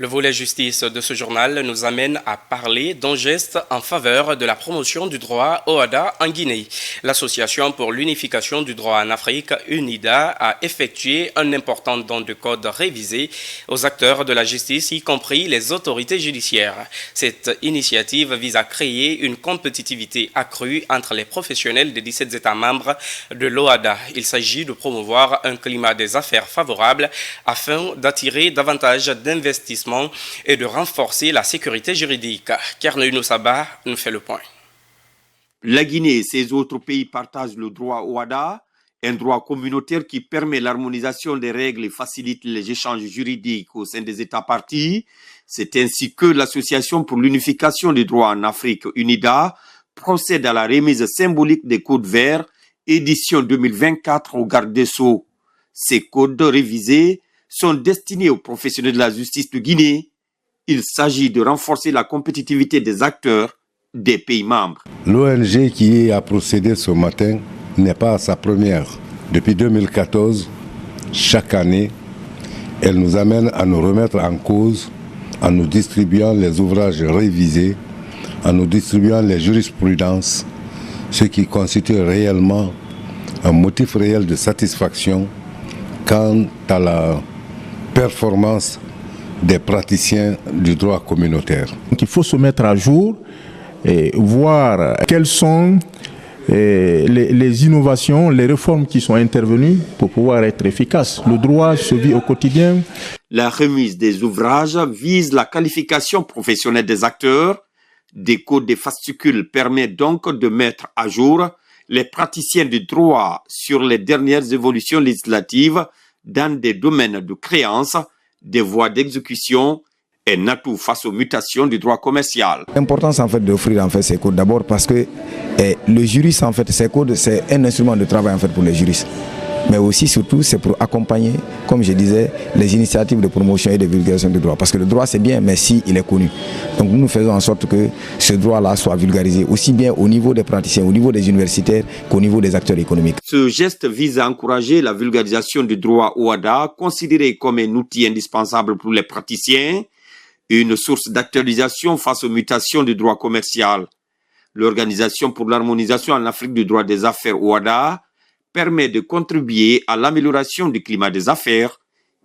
Le volet justice de ce journal nous amène à parler d'un geste en faveur de la promotion du droit OHADA en Guinée. L'Association pour l'unification du droit en Afrique, UNIDA, a effectué un important don de code révisé aux acteurs de la justice, y compris les autorités judiciaires. Cette initiative vise à créer une compétitivité accrue entre les professionnels des 17 États membres de l'OHADA. Il s'agit de promouvoir un climat des affaires favorable afin d'attirer davantage d'investissements et de renforcer la sécurité juridique. Kernoy Noussaba nous fait le point. La Guinée et ses autres pays partagent le droit OHADA, un droit communautaire qui permet l'harmonisation des règles et facilite les échanges juridiques au sein des États parties. C'est ainsi que l'Association pour l'unification du droit en Afrique, UNIDA, procède à la remise symbolique des codes verts, édition 2024 au garde des Sceaux. Ces codes révisés sont destinés aux professionnels de la justice de Guinée. Il s'agit de renforcer la compétitivité des acteurs des pays membres. L'ONG qui a procédé ce matin n'est pas sa première. Depuis 2014, chaque année, elle nous amène à nous remettre en cause en nous distribuant les ouvrages révisés, en nous distribuant les jurisprudences, ce qui constitue réellement un motif réel de satisfaction quant à la performance des praticiens du droit communautaire. Donc il faut se mettre à jour et voir quelles sont les innovations, les réformes qui sont intervenues pour pouvoir être efficaces. Le droit se vit au quotidien. La remise des ouvrages vise la qualification professionnelle des acteurs. Des codes des fascicules permet donc de mettre à jour les praticiens du droit sur les dernières évolutions législatives dans des domaines de créance, des voies d'exécution et un atout face aux mutations du droit commercial. L'importance en fait d'offrir en fait ces codes d'abord parce que le juriste en fait ces codes c'est un instrument de travail en fait pour les juristes. Mais aussi, surtout, c'est pour accompagner, comme je disais, les initiatives de promotion et de vulgarisation du droit. Parce que le droit, c'est bien, mais si il est connu. Donc nous faisons en sorte que ce droit-là soit vulgarisé, aussi bien au niveau des praticiens, au niveau des universitaires, qu'au niveau des acteurs économiques. Ce geste vise à encourager la vulgarisation du droit OHADA, considéré comme un outil indispensable pour les praticiens, une source d'actualisation face aux mutations du droit commercial. L'Organisation pour l'harmonisation en Afrique du droit des affaires OHADA permet de contribuer à l'amélioration du climat des affaires,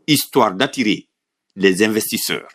histoire d'attirer les investisseurs.